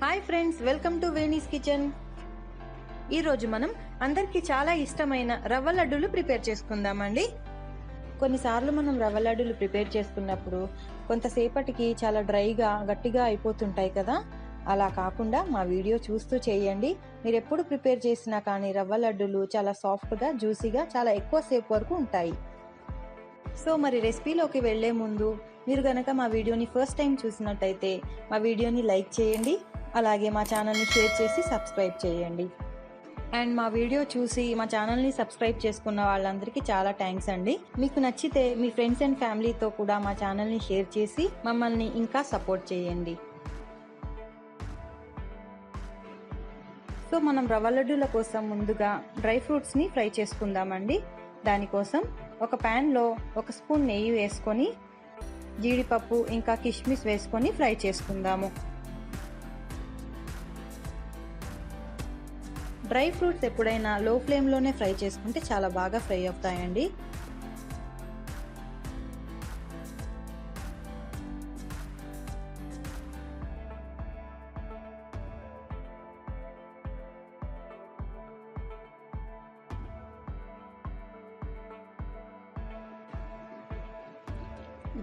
Hi friends, welcome to Veni's kitchen. ఈరోజు మనం అందరికీ చాలా ఇష్టమైన రవ్వ లడ్డూలు ప్రిపేర్ చేసుకుందామండి. కొన్నిసార్లు మనం రవ్వ లడ్డూలు ప్రిపేర్ చేసుకున్నప్పుడు కొంతసేపటికి చాలా డ్రైగా గట్టిగా అయిపోతుంటాయి కదా. అలా కాకుండా మా వీడియో చూస్తూ చేయండి. మీరు ఎప్పుడు ప్రిపేర్ చేసినా కానీ రవ్వ లడ్డూలు చాలా సాఫ్ట్గా జ్యూసీగా చాలా ఎక్కువ సేపు వరకు ఉంటాయి. సో మరి రెసిపీలోకి వెళ్లే ముందు మీరు గనక మా వీడియోని ఫస్ట్ టైం చూసినట్టయితే మా వీడియోని లైక్ చేయండి, అలాగే మా ఛానల్ని షేర్ చేసి సబ్స్క్రైబ్ చేయండి. అండ్ మా వీడియో చూసి మా ఛానల్ని సబ్స్క్రైబ్ చేసుకున్న వాళ్ళందరికీ చాలా థ్యాంక్స్ అండి. మీకు నచ్చితే మీ ఫ్రెండ్స్ అండ్ ఫ్యామిలీతో కూడా మా ఛానల్ని షేర్ చేసి మమ్మల్ని ఇంకా సపోర్ట్ చేయండి. సో మనం రవ్వ లడ్డూల కోసం ముందుగా డ్రై ఫ్రూట్స్ని ఫ్రై చేసుకుందామండి. దానికోసం ఒక ప్యాన్లో 1 స్పూన్ నెయ్యి వేసుకొని జీడిపప్పు ఇంకా కిస్మిస్ వేసుకొని ఫ్రై చేసుకుందాము. డ్రై ఫ్రూట్స్ ఎప్పుడైనా లో ఫ్లేమ్లోనే ఫ్రై చేసుకుంటే చాలా బాగా ఫ్రై అవుతాయండి.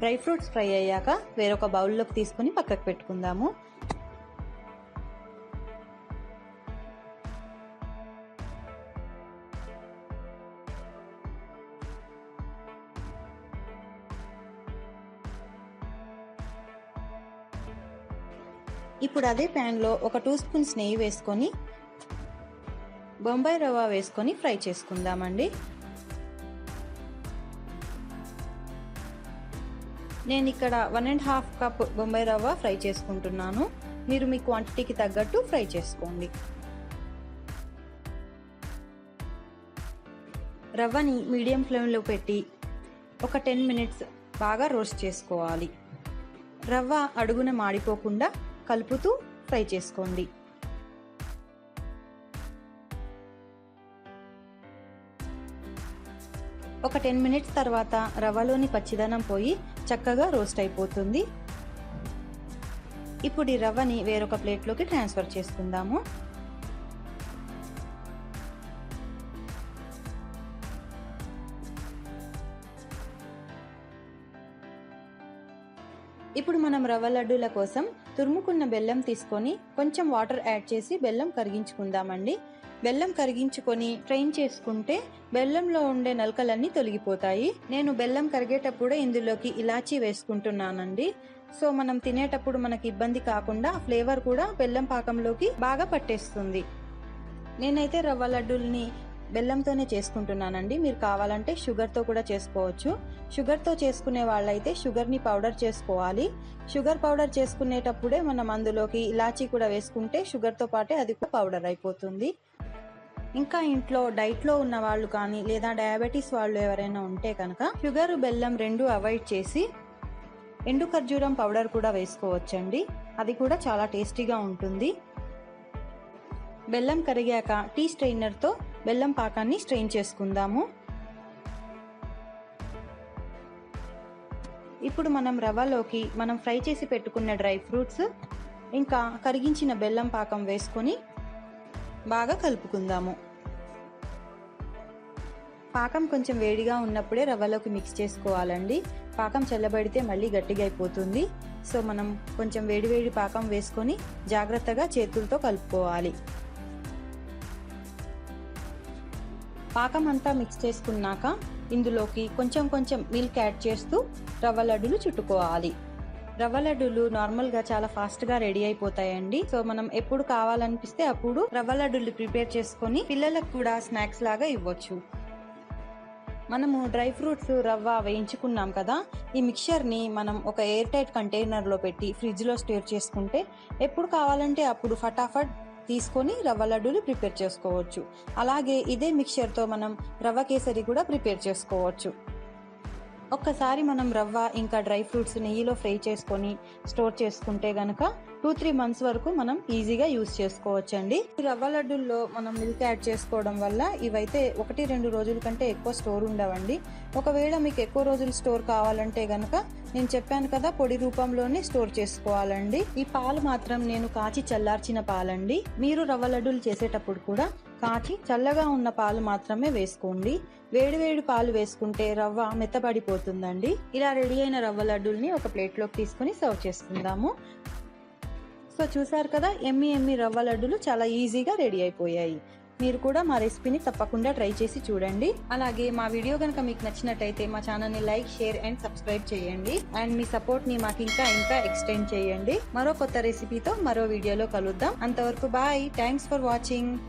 డ్రై ఫ్రూట్స్ ఫ్రై అయ్యాక వేరొక బౌల్లోకి తీసుకుని పక్కకు పెట్టుకుందాము. ఇప్పుడు అదే ప్యాన్లో ఒక 2 స్పూన్స్ నెయ్యి వేసుకొని బొంబాయి రవ్వ వేసుకొని ఫ్రై చేసుకుందామండి. నేను ఇక్కడ 1.5 కప్ బొంబాయి రవ్వ ఫ్రై చేసుకుంటున్నాను. మీరు మీ క్వాంటిటీకి తగ్గట్టు ఫ్రై చేసుకోండి. రవ్వని మీడియం ఫ్లేమ్లో పెట్టి ఒక 10 మినిట్స్ బాగా రోస్ట్ చేసుకోవాలి. రవ్వ అడుగున మాడిపోకుండా కలుపుతూ ఫ్రై చేసుకోండి. ఒక 10 మినిట్స్ తర్వాత రవ్వలోని పచ్చిదనం పోయి చక్కగా రోస్ట్ అయిపోతుంది. ఇప్పుడు ఈ రవ్వని వేరొక ప్లేట్లోకి ట్రాన్స్ఫర్ చేసుకుందాము. ఇప్పుడు మనం రవ్వ లడ్డూల కోసం తురుముకున్న బెల్లం తీసుకొని కొంచెం వాటర్ యాడ్ చేసి బెల్లం కరిగించుకుందామండి. బెల్లం కరిగించుకొని స్ట్రెయిన్ చేసుకుంటే బెల్లంలో ఉండే నలకలన్నీ తొలగిపోతాయి. నేను బెల్లం కరిగేటప్పుడే ఇందులోకి ఇలాచీ వేసుకుంటున్నానండి. సో మనం తినేటప్పుడు మనకి ఇబ్బంది కాకుండా ఫ్లేవర్ కూడా బెల్లం పాకంలోకి బాగా పట్టేస్తుంది. నేనైతే రవ్వ లడ్డూల్ని బెల్లంతోనే చేసుకుంటున్నానండి. మీరు కావాలంటే షుగర్తో కూడా చేసుకోవచ్చు. షుగర్తో చేసుకునే వాళ్ళైతే షుగర్ని పౌడర్ చేసుకోవాలి. షుగర్ పౌడర్ చేసుకునేటప్పుడే మనం అందులోకి ఇలాచీ కూడా వేసుకుంటే షుగర్తో పాటే అది కూడా పౌడర్ అయిపోతుంది. ఇంకా ఇంట్లో డైట్లో ఉన్న వాళ్ళు కానీ లేదా డయాబెటీస్ వాళ్ళు ఎవరైనా ఉంటే కనుక షుగర్ బెల్లం 2 అవాయిడ్ చేసి ఎండు ఖర్జూరం పౌడర్ కూడా వేసుకోవచ్చండి. అది కూడా చాలా టేస్టీగా ఉంటుంది. బెల్లం కరిగాక టీ స్ట్రెయినర్తో బెల్లం పాకాన్ని స్ట్రెయిన్ చేసుకుందాము. ఇప్పుడు మనం రవ్వలోకి మనం ఫ్రై చేసి పెట్టుకున్న డ్రై ఫ్రూట్స్ ఇంకా కరిగించిన బెల్లం పాకం వేసుకొని బాగా కలుపుకుందాము. పాకం కొంచెం వేడిగా ఉన్నప్పుడే రవ్వలోకి మిక్స్ చేసుకోవాలండి. పాకం చల్లబడితే మళ్ళీ గట్టిగా అయిపోతుంది. సో మనం కొంచెం వేడివేడి పాకం వేసుకొని జాగ్రత్తగా చేతులతో కలుపుకోవాలి. పాకం అంతా మిక్స్ చేసుకున్నాక ఇందులోకి కొంచెం కొంచెం మిల్క్ యాడ్ చేస్తూ రవ్వ లడ్డూలు చుట్టుకోవాలి. రవ్వ లడ్డూలు నార్మల్గా చాలా ఫాస్ట్గా రెడీ అయిపోతాయండి. సో మనం ఎప్పుడు కావాలనిపిస్తే అప్పుడు రవ్వ లడ్డూలు ప్రిపేర్ చేసుకొని పిల్లలకు కూడా స్నాక్స్ లాగా ఇవ్వచ్చు. మనము డ్రై ఫ్రూట్స్ రవ్వ వేయించుకున్నాం కదా, ఈ మిక్చర్ని మనం ఒక ఎయిర్ టైట్ కంటైనర్లో పెట్టి ఫ్రిడ్జ్లో స్టోర్ చేసుకుంటే ఎప్పుడు కావాలంటే అప్పుడు ఫటాఫట్ తీసుకొని రవ్వ లడ్డూలు ప్రిపేర్ చేసుకోవచ్చు. అలాగే ఇదే మిక్చర్తో మనం రవ్వ కేసరి కూడా ప్రిపేర్ చేసుకోవచ్చు. ఒక్కసారి మనం రవ్వ ఇంకా డ్రై ఫ్రూట్స్ నెయ్యిలో ఫ్రై చేసుకొని స్టోర్ చేసుకుంటే గనక 2-3 మంత్స్ వరకు మనం ఈజీగా యూజ్ చేసుకోవచ్చండి. ఈ రవ్వ లడ్డూల్లో మనం మిల్క్ యాడ్ చేసుకోవడం వల్ల ఇవైతే 1-2 రోజుల కంటే ఎక్కువ స్టోర్ ఉండవండి. ఒకవేళ మీకు ఎక్కువ రోజులు స్టోర్ కావాలంటే గనక నేను చెప్పాను కదా, పొడి రూపంలోనే స్టోర్ చేసుకోవాలండి. ఈ పాలు మాత్రం నేను కాచి చల్లార్చిన పాలండి. మీరు రవ్వ లడ్డూలు చేసేటప్పుడు కూడా కాచి చల్లగా ఉన్న పాలు మాత్రమే వేసుకోండి. వేడి పాలు వేసుకుంటే రవ్వ మెత్తబడిపోతుందండి. ఇలా రెడీ అయిన రవ్వ లడ్డూల్ని ఒక ప్లేట్లోకి తీసుకుని సర్వ్ చేసుకుందాము. సో చూసారు కదా, ఎమ్మి రవ్వ లడ్డూలు చాలా ఈజీగా రెడీ అయిపోయాయి. మీరు కూడా మా రెసిపీని తప్పకుండా ట్రై చేసి చూడండి. అలాగే మా వీడియో కనుక మీకు నచ్చినట్టయితే మా ఛానల్ని లైక్, షేర్ అండ్ సబ్స్క్రైబ్ చేయండి. అండ్ మీ సపోర్ట్ని మాకు ఇంకా ఎక్స్టెండ్ చేయండి. మరో కొత్త రెసిపీతో మరో వీడియోలో కలుద్దాం. అంతవరకు బాయ్. Thanks for watching.